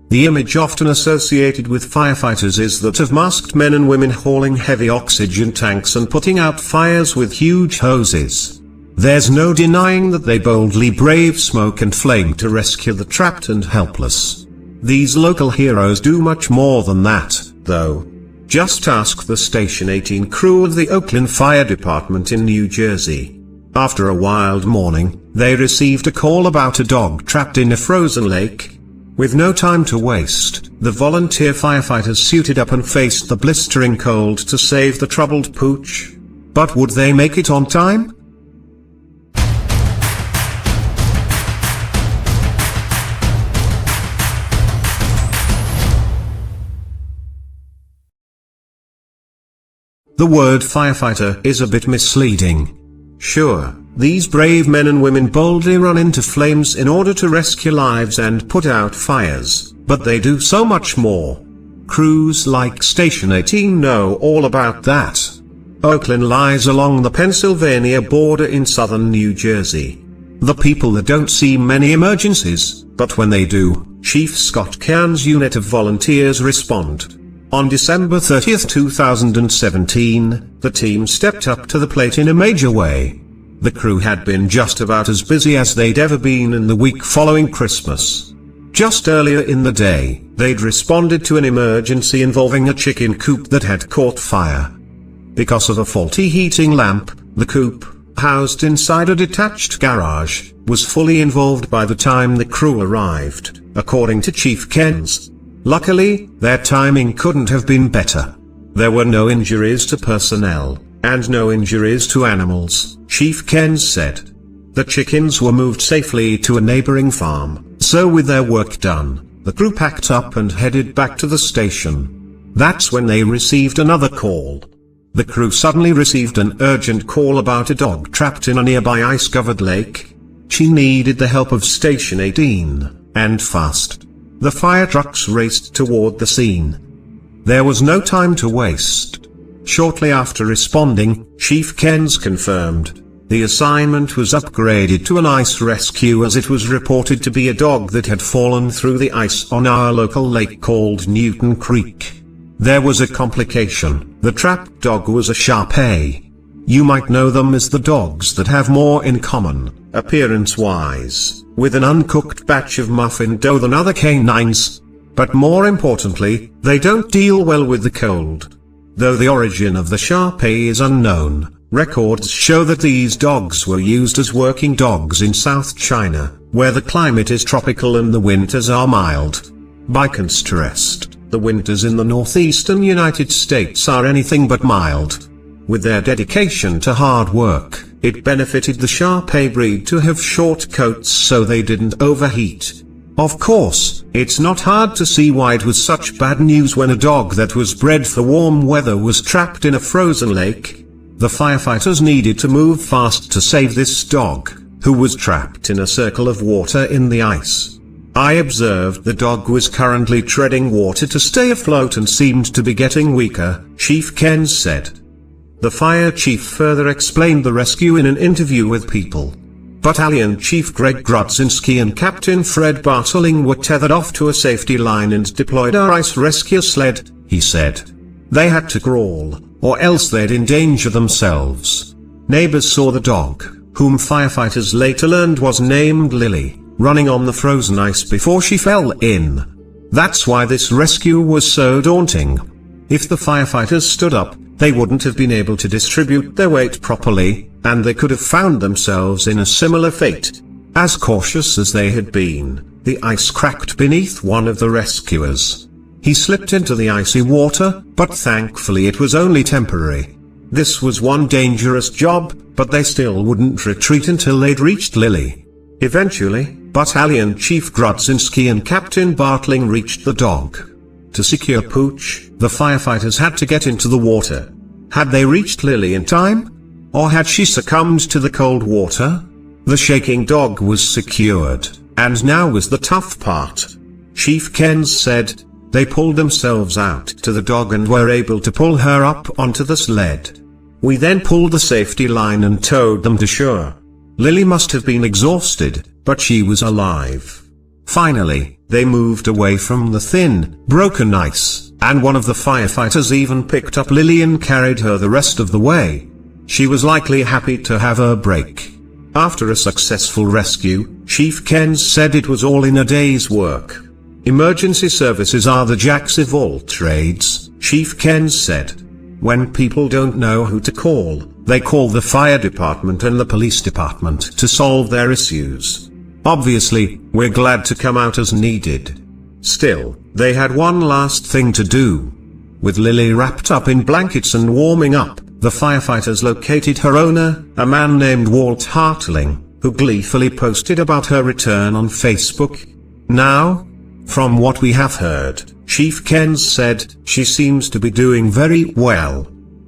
The image often associated with firefighters is that of masked men and women hauling heavy oxygen tanks and putting out fires with huge hoses. There's no denying that they boldly brave smoke and flame to rescue the trapped and helpless. These local heroes do much more than that, though. Just ask the Station 18 crew of the Oaklyn Fire Department in New Jersey. After a wild morning, they received a call about a dog trapped in a frozen lake. With no time to waste, the volunteer firefighters suited up and faced the blistering cold to save the troubled pooch. But would they make it on time? The word firefighter is a bit misleading. Sure, these brave men and women boldly run into flames in order to rescue lives and put out fires, but they do so much more. Crews like Station 18 know all about that. Oaklyn lies along the Pennsylvania border in southern New Jersey. The people that don't see many emergencies, but when they do, Chief Scott Cairns' unit of volunteers respond. On December 30, 2017, the team stepped up to the plate in a major way. The crew had been just about as busy as they'd ever been in the week following Christmas. Just earlier in the day, they'd responded to an emergency involving a chicken coop that had caught fire. Because of a faulty heating lamp, the coop, housed inside a detached garage, was fully involved by the time the crew arrived, according to Chief Cairns. Luckily, their timing couldn't have been better. There were no injuries to personnel, and no injuries to animals, Chief Cairns said. The chickens were moved safely to a neighboring farm, so with their work done, the crew packed up and headed back to the station. That's when they received another call. The crew suddenly received an urgent call about a dog trapped in a nearby ice-covered lake. She needed the help of Station 18, and fast. The fire trucks raced toward the scene. There was no time to waste. Shortly after responding, Chief Cairns confirmed, the assignment was upgraded to an ice rescue as it was reported to be a dog that had fallen through the ice on our local lake called Newton Creek. There was a complication. The trapped dog was a Shar-Pei. You might know them as the dogs that have more in common, appearance-wise, with an uncooked batch of muffin dough than other canines. But more importantly, they don't deal well with the cold. Though the origin of the Shar-Pei is unknown, records show that these dogs were used as working dogs in South China, where the climate is tropical and the winters are mild. By contrast, the winters in the northeastern United States are anything but mild. With their dedication to hard work, it benefited the Shar-Pei breed to have short coats so they didn't overheat. Of course, it's not hard to see why it was such bad news when a dog that was bred for warm weather was trapped in a frozen lake. The firefighters needed to move fast to save this dog, who was trapped in a circle of water in the ice. I observed the dog was currently treading water to stay afloat and seemed to be getting weaker, Chief Cairns said. The fire chief further explained the rescue in an interview with People. Battalion Chief Greg Grudzinski and Captain Fred Bartling were tethered off to a safety line and deployed our ice rescue sled, he said. They had to crawl, or else they'd endanger themselves. Neighbors saw the dog, whom firefighters later learned was named Lily, running on the frozen ice before she fell in. That's why this rescue was so daunting. If the firefighters stood up, they wouldn't have been able to distribute their weight properly, and they could have found themselves in a similar fate. As cautious as they had been, the ice cracked beneath one of the rescuers. He slipped into the icy water, but thankfully it was only temporary. This was one dangerous job, but they still wouldn't retreat until they'd reached Lily. Eventually, Battalion Chief Grudzinski and Captain Bartling reached the dog. To secure Pooch, the firefighters had to get into the water. Had they reached Lily in time? Or had she succumbed to the cold water? The shaking dog was secured, and now was the tough part. Chief Cairns said, they pulled themselves out to the dog and were able to pull her up onto the sled. We then pulled the safety line and towed them to shore. Lily must have been exhausted, but she was alive. Finally, They moved away from the thin, broken ice, and one of the firefighters even picked up Lily and carried her the rest of the way. She was likely happy to have her break. After a successful rescue, Chief Ken said it was all in a day's work. Emergency services are the jacks of all trades, Chief Ken said. When people don't know who to call, they call the fire department and the police department to solve their issues. Obviously, we're glad to come out as needed. Still, they had one last thing to do. With Lily wrapped up in blankets and warming up, the firefighters located her owner, a man named Walt Hartling, who gleefully posted about her return on Facebook. Now, from what we have heard, Chief Ken said, she seems to be doing very well.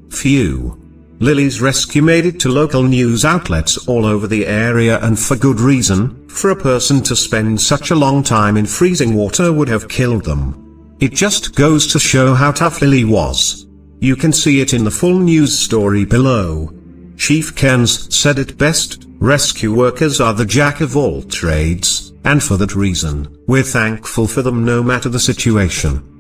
Phew. Lily's rescue made it to local news outlets all over the area, and for good reason. For a person to spend such a long time in freezing water would have killed them. It just goes to show how tough Lily was. You can see it in the full news story below. Chief Ken's said it best, rescue workers are the jack of all trades, and for that reason, we're thankful for them no matter the situation.